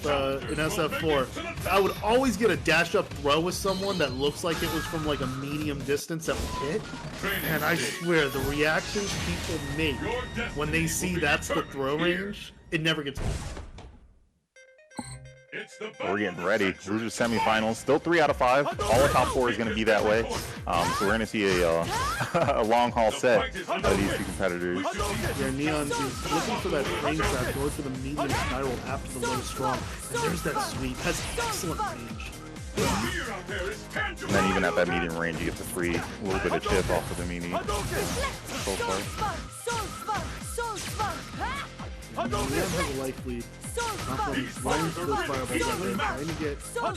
in SF4, I would always get a dash up throw with someone that looks like it was from like a medium distance that would hit. And I swear, the reactions people make when they see that's the throw range, it never gets old. We're getting ready. Rouge semifinals. Still 3 out of 5. All the top 4 is going to be that way. So we're going to see a long haul set of these two competitors. Yeah, Neon is looking for that frame trap, going for the medium spiral after the low strong. And there's that sweep. Has excellent range. And then even at that medium range, you get the free little bit of chip off of the mini. So far. Neon has a life lead. Running through those fireballs, trying to get Solid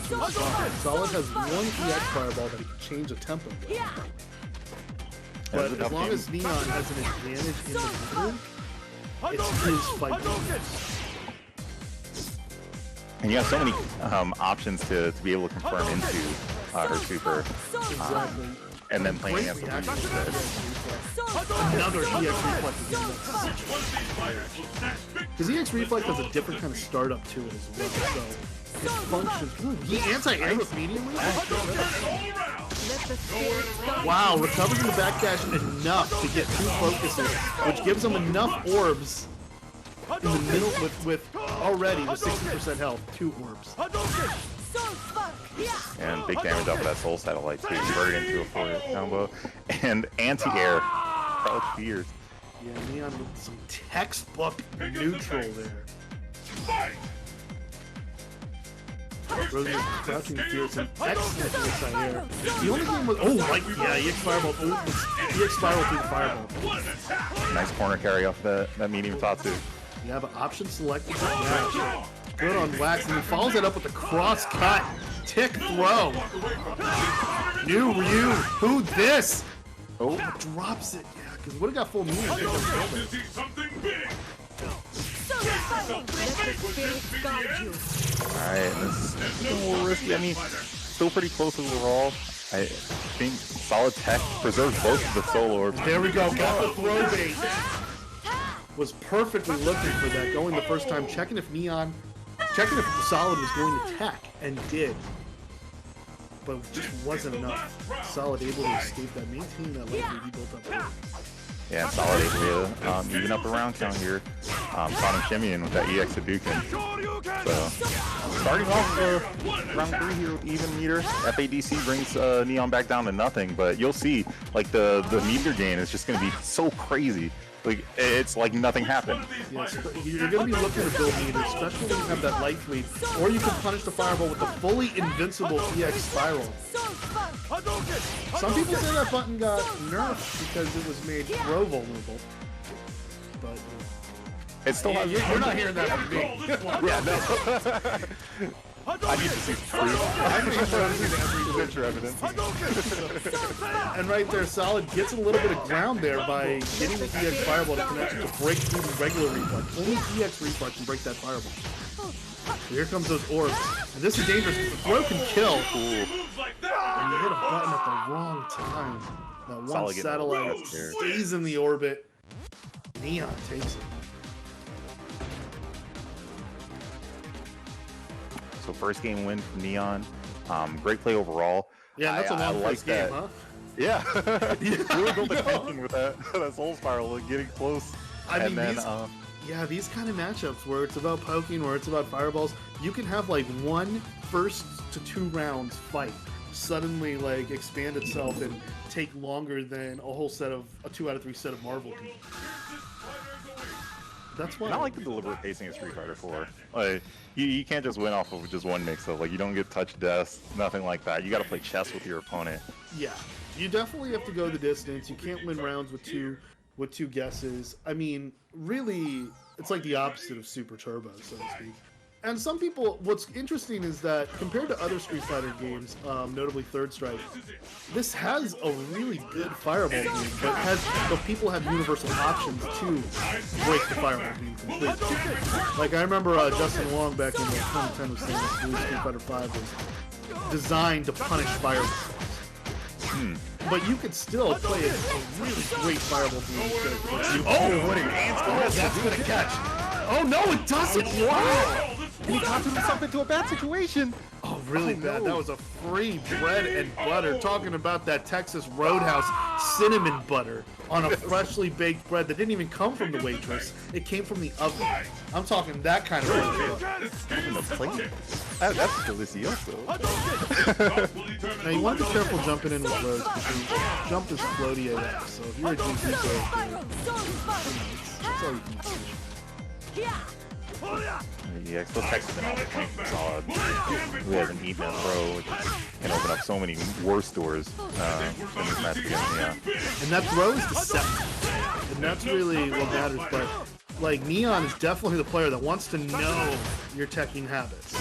to respond. Solid has one EX fireball that he can change the tempo with. But as long as Neon has an advantage in the middle, it's his fight. And you have so many options to be able to confirm into her super. Exactly. And then playing against the another EX reflex because EX reflex has a different kind of startup to it as well, so it functions. Ooh, he anti-air with medium. Wow, recovers in the back dash enough to get 2 focuses, which gives him enough orbs in the middle with already with 60% health, 2 orbs. And big damage off of that Soul Satellite too. Converted into a 4 combo. And anti-air. Crouch fears. Yeah, Neon with some textbook neutral there. Rosie crouching fears and excellent anti-air. The only thing was EX Fireball. EX Spiral through the Fireball. Nice corner carry off that medium top too. You have an option selected to dash. Good on Wax, and he follows it up with a cross cut. Tick throw. New Ryu, who this? Oh, drops it. Yeah, because would have got full meter. Alright, this is a little risky. I mean, still pretty close overall. I think Solid Tech preserves both of the Soul Orbs. There we go, got the throw bait. Was perfectly looking for that, going the first time, checking if Solid was going to tech, and did. But it just wasn't enough. Solid able to escape that, maintain that life lead he built up. Yeah, Solid able to even up a round count here. Caught him shimmying with that EX Hadouken. So, starting off round 3 here with even meter. FADC brings Neon back down to nothing, but you'll see, like, the meter gain is just going to be so crazy. Like, it's like nothing happened. Yes, you're going to be looking to build meter, especially when you have that life lead. Or you can punish the fireball with the fully invincible EX Spiral. Some people say that button got nerfed because it was made throw vulnerable. But it's still you're not hearing that from me. Yeah, no. I need to see proof. I need to see evidence. And right there, Solid gets a little bit of ground there by getting the EX Fireball to connect to break through the regular reflex. Only EX reflex can break that Fireball. So here comes those orbs. And this is dangerous because the throw can kill. And you hit a button at the wrong time. That one Solid satellite stays in the orbit. Neon takes it. So first game win for Neon. Great play overall. Yeah, that's a long like game, that. huh? Yeah. Really built the tension with that Soul Spiral, getting close. I mean, these kind of matchups where it's about poking, where it's about fireballs, you can have like one first to 2 rounds fight suddenly like expand itself and take longer than a whole set of a 2 out of 3 set of Marvel games. That's why. I like the deliberate pacing of Street Fighter 4. Like, you can't just win off of just one mix-up. Like, you don't get touch deaths, nothing like that. You got to play chess with your opponent. Yeah, you definitely have to go the distance. You can't win rounds with two guesses. I mean, really, it's like the opposite of Super Turbo, so to speak. And some people, what's interesting is that compared to other Street Fighter games, notably Third Strike, this has a really good fireball game, but people have universal options to break the fireball game completely. Like I remember Justin Wong back in 2010 was saying that Street Fighter 5 was designed to punish fireballs. But you could still play a really great fireball game. Oh, what an answer! That's gonna catch. Oh no, it doesn't! Wow! And he got himself into a bad situation. Oh, really bad. That was a free bread and butter. Talking about that Texas Roadhouse cinnamon butter on a freshly baked bread that didn't even come from the waitress. It came from the oven. I'm talking that kind of bread. That's delicioso. Now you want to be careful jumping in with loads because the jump is floaty AF. So if you're a GP player, that's all you can do. Yeah, still Texas been on the point solid. Who hasn't eaten that throw, which can open up so many worse doors than this match again, yeah. And that throw is deceptive. And that's really what matters. But like Neon is definitely the player that wants to know your teching habits.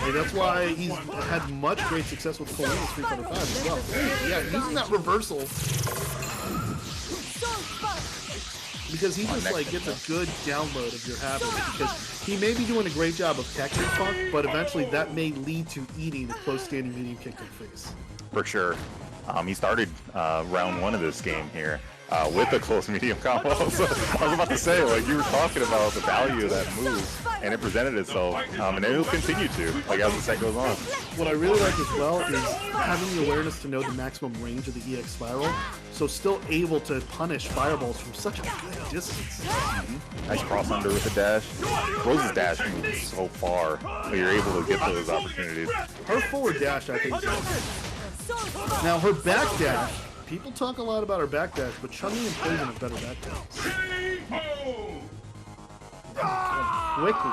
Like, that's why he's had much great success with Colleen in Street Fighter 5 as well. Yeah, using that reversal. Because he just like gets a good download of your habits, because he may be doing a great job of teching Funk, but eventually that may lead to eating a close standing medium kick to the face. For sure. He started round 1 of this game here with a close medium combo. So I was about to say, like, you were talking about the value of that move, and it presented itself, and it will continue to, like, as the set goes on. What I really like as well is having the awareness to know the maximum range of the EX spiral, so still able to punish fireballs from such a good distance. Nice cross under with the dash. Rose's dash moves so far, but you're able to get those opportunities. Her forward dash, I think, is awesome. Now, her back dash, people talk a lot about her back dash, but Chun-Li and Poison have better back dash. Quickly.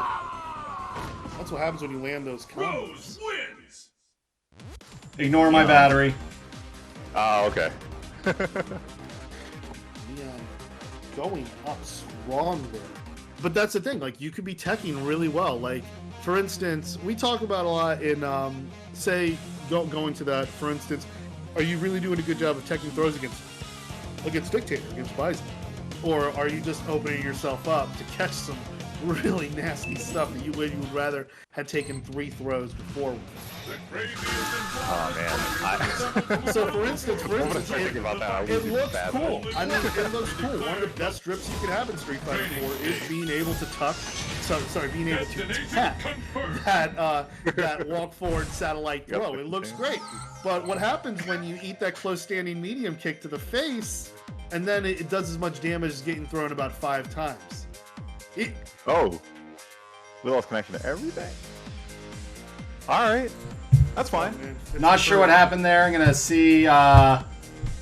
That's what happens when you land those combos. Ignore my battery. Oh, okay. Neon going up strong there. But that's the thing, like, you could be teching really well. Like, for instance, we talk about a lot in, say, going to that, for instance, are you really doing a good job of teching throws against Dictator, against Bison? Or are you just opening yourself up to catch some really nasty stuff that you would rather had taken 3 throws before? Oh man. So for instance, it looks cool. I mean, it looks cool. One of the best strips you could have in Street Fighter 4 is being able to being able to tech that walk forward satellite throw. It looks great. But what happens when you eat that close standing medium kick to the face, and then it does as much damage as getting thrown about 5 times? Oh, we lost connection to everything. All right, that's fine. Not sure what happened there. I'm gonna see. I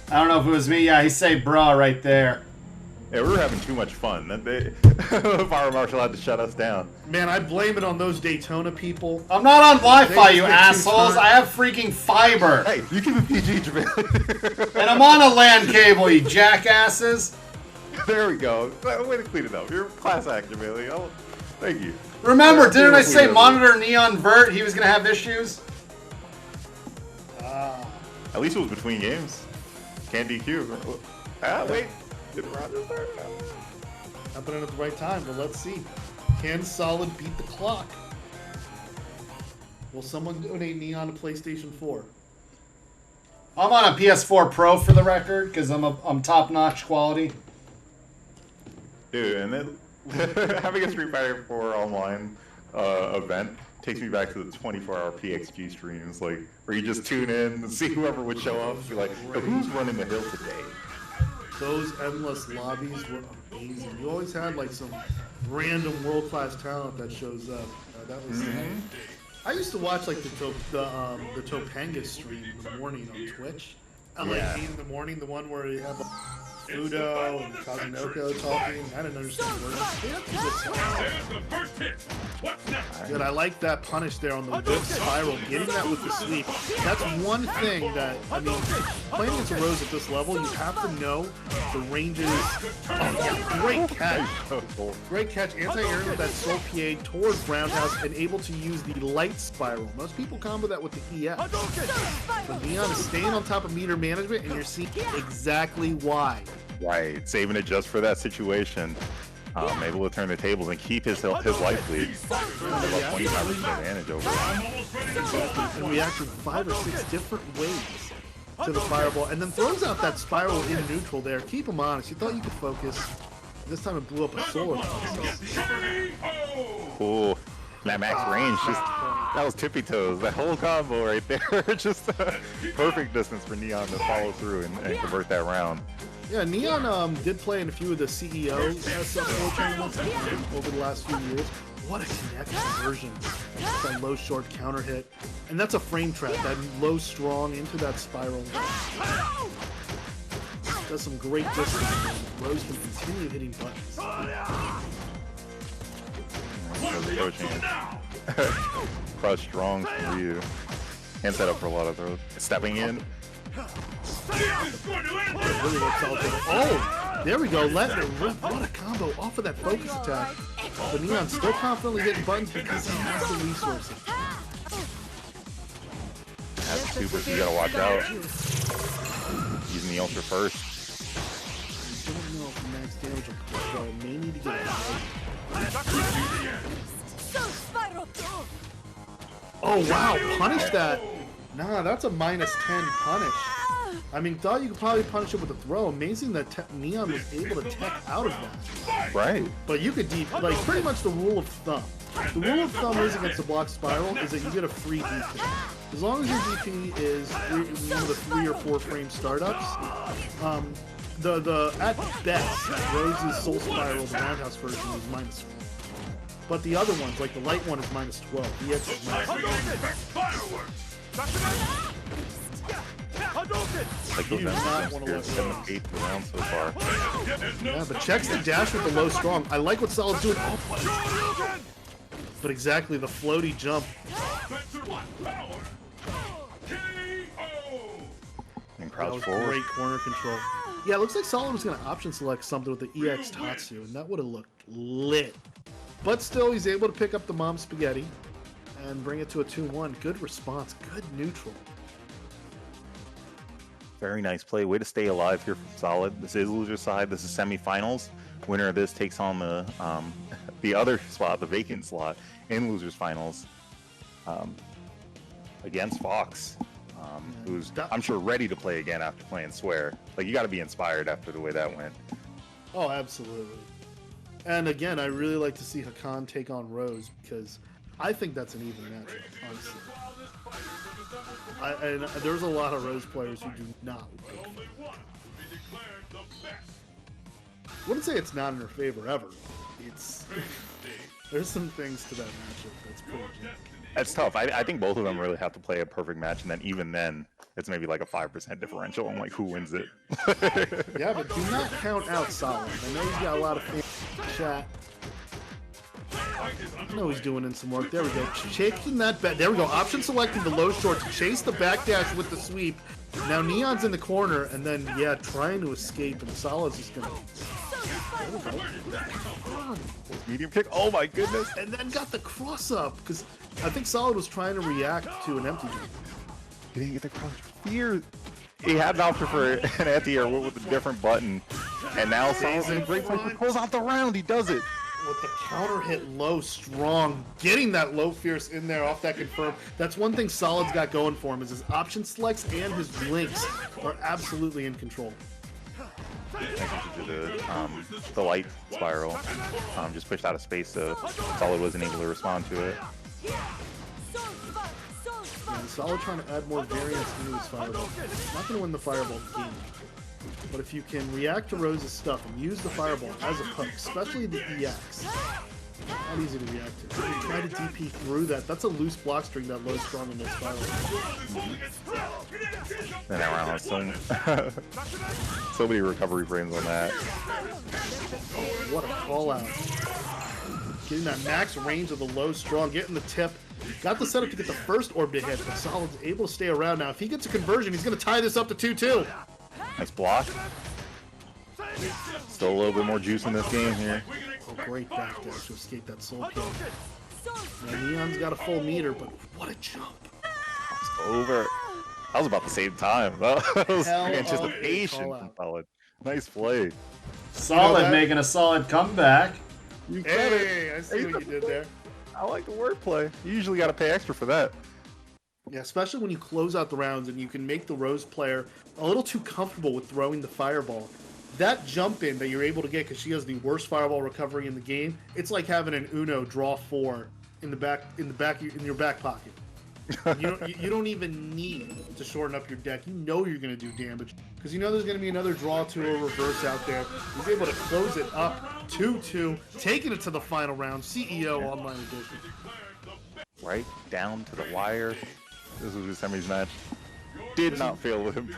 don't know if it was me. Yeah, he said "bruh" right there. Yeah, we were having too much fun. Fire Marshal had to shut us down. Man, I blame it on those Daytona people. I'm not on Wi-Fi, you assholes. I have freaking fiber. Hey, you keep it PG, Jamil. And I'm on a LAN cable, you jackasses. There we go. Way to clean it up. You're class act, Jamil. Oh, thank you. Remember, didn't I say monitor Neon Vert? He was gonna have issues. At least it was between games. Can't DQ. Wait. Did Roger start? Happening at the right time, but let's see. Can Solid beat the clock? Will someone donate Neon a PlayStation 4? I'm on a PS4 Pro for the record, because I'm top-notch quality. Dude, and then having a Street Fighter 4 online event takes me back to the 24-hour PXG streams, like where you just tune in and see whoever would show up and be like, who's running the hill today? Those endless lobbies were amazing. You always had like some random world-class talent that shows up. That was I used to watch like the Topanga stream in the morning on Twitch. At like 8 in the morning, the one where you have Udo and Kazunoko talking. I didn't understand the words. Good, I like that punish there on the whip spiral. Getting that with the sweep. That's one thing that, I mean, playing against a Rose at this level, you have to know the ranges. Oh yeah, great catch. Great catch. Anti-air with that Soul PA towards Roundhouse and able to use the light spiral. Most people combo that with the EX. But Neon is staying on top of meter management, and you're seeing exactly why. Right, saving it just for that situation. Able to turn the tables and keep his life lead. About 25% advantage over him. And reacting 5 or 6 different ways to the fireball, and then throws out that spiral in neutral there. Keep him honest. You thought you could focus. This time it blew up a solar plexus. Cool. That max range, that was tippy toes. That whole combo right there, just perfect distance for Neon to follow through and convert that round. Yeah, Neon did play in a few of the CEO USF4 tournaments over the last few years. What a connect conversion. That low short counter hit. And that's a frame trap, that low strong into that spiral. Does some great distance. Rose can continue hitting buttons. Crush strong from Ryu. And set up for a lot of throws. Stepping in. Really works out there. Oh, there we go. Letting it rip. What a combo off of that focus attack. But Neon still confidently hitting buttons because he has the resources. That's stupid. You gotta watch out. Using the ultra first. I don't know if max damage will push though. May need to get it right. Oh wow, punish that. Nah, that's a -10 punish. I mean, thought you could probably punish it with a throw. Amazing that Neon was able to tech out of that. Right. But you could like pretty much the rule of thumb. The rule of thumb is against the block spiral is that you get a free DP. As long as your DP is one of the 3 or 4 frame startups, at best, Rose's Soul Spiral, the Roundhouse version, is -4. But the other ones, like the light one, is -12. The EX is -12. Like those enemies 7-8 rounds so far. Yeah, but checks the dash with the low strong. I like what Solid's doing. Oh, but exactly, the floaty jump. And crouch That was forward. great corner control. Yeah, it looks like Solid was going to option select something with the EX Tatsu, and that would have looked lit. But still, he's able to pick up the Mom Spaghetti and bring it to a 2-1. Good response. Good neutral. Very nice play. Way to stay alive here from Solid. This is loser side. This is semifinals. Winner of this takes on the other slot, the vacant slot, in losers finals against Fox, who's I'm sure ready to play again after playing Swear. Like, you got to be inspired after the way that went. Oh, absolutely. And again, I really like to see Hakan take on Rose because I think that's an even matchup, honestly. And there's a lot of Rose players who do not like. I wouldn't say it's not in her favor ever. It's there's some things to that matchup that's pretty jank. That's tough. I think both of them really have to play a perfect match, and then even then, it's maybe like a 5% differential on like who wins it. Yeah, but do not count out Solid. I know he's got a lot of fans in the chat. I know he's doing in some work. There we go. Shaking that back. There we go. Option selecting the low short to chase the backdash with the sweep. Now Neon's in the corner, and then, yeah, trying to escape, and Solid's just going to... There we go. Medium kick. Oh my goodness. And then got the cross up, because I think Solid was trying to react to an empty jump. He didn't get the cross. Fear. He had an option for an anti-air with a different button, and now Solid's in a great place. He pulls out the round. He does it. With the counter hit low strong, getting that low fierce in there off that confirm. That's one thing Solid's got going for him is his option selects and his blinks are absolutely in control. I think he did the light spiral. Just pushed out of space, so Solid wasn't able to respond to it. And Solid trying to add more variance into his fireball. Not going to win the fireball game. But if you can react to Rose's stuff and use the fireball as a hook, especially the EX, not easy to react to. If you try to DP through that, that's a loose block string, that low strong and low spiral. And that round has so many recovery frames on that. Oh, what a call out. Getting that max range of the low strong, getting the tip. Got the setup to get the first orb to hit, but Solid's able to stay around. Now, if he gets a conversion, he's going to tie this up to 2-2. Nice block. Still a little bit more juice in this game here. Oh, great backdash to escape that soul kill. Now, Neon's got a full meter, but what a jump. It's over. That was about the same time. That was anticipation from Solid. Nice play. Solid making a solid comeback. Hey, I see what you did there. I like the wordplay. You usually got to pay extra for that. Yeah, especially when you close out the rounds and you can make the Rose player a little too comfortable with throwing the fireball. That jump in that you're able to get because she has the worst fireball recovery in the game, it's like having an Uno draw 4 in your back pocket. You don't even need to shorten up your deck. You know you're going to do damage because you know there's going to be another draw 2 or reverse out there. He's able to close it up 2-2, taking it to the final round. CEO Online Edition. Right down to the wire. This was his semis match. Did not feel with him.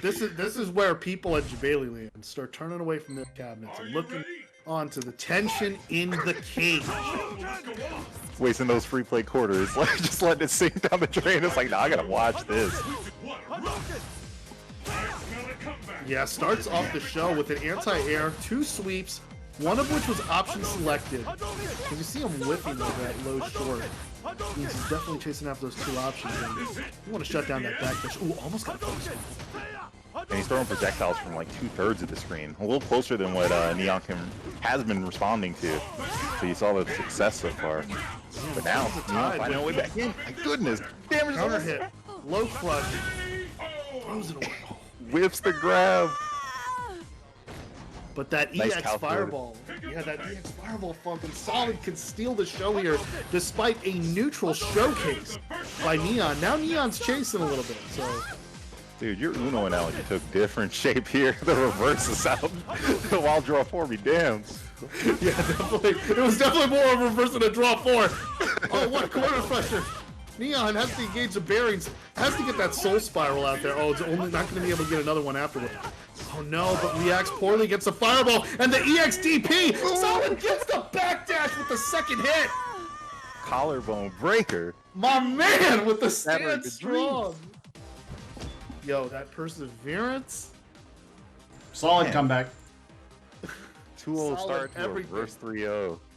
This is where people at CEOline start turning away from their cabinets and looking onto the tension in the cage. Wasting those free play quarters, like just letting it sink down the drain. It's like, nah, I gotta watch this. Yeah, starts off the show with an anti-air, 2 sweeps, one of which was option selected. Because you see him whipping over that low short. Means he's definitely chasing after those 2 options. And you want to shut down that back push. Ooh, almost got a focus. And he's throwing projectiles from like 2/3 of the screen, a little closer than what Neon has been responding to. So you saw the success so far. But now, Neon finding a way back in. My goodness, damage Counter hit, low crush, throws it away. Whips the grab. But that Nice EX calculated. Fireball, yeah, that EX Fireball fucking Solid can steal the show here despite a neutral showcase by Neon. Now Neon's chasing a little bit, so. Dude, your Uno analogy took different shape here. The reverse is out. The wild draw 4 be damned. Yeah, definitely. It was definitely more of a reverse than a draw 4. Oh, what corner pressure. Neon has to engage the bearings, has to get that soul spiral out there. Oh, it's only not going to be able to get another one afterward. Oh no, but reacts poorly, gets a fireball, and the EXDP! Solid gets the backdash with the second hit! Collarbone breaker. My man with the Never stand the strong! Yo, that perseverance? Solid Man. comeback. 2-0 Solid start to a everything. reverse 3-0.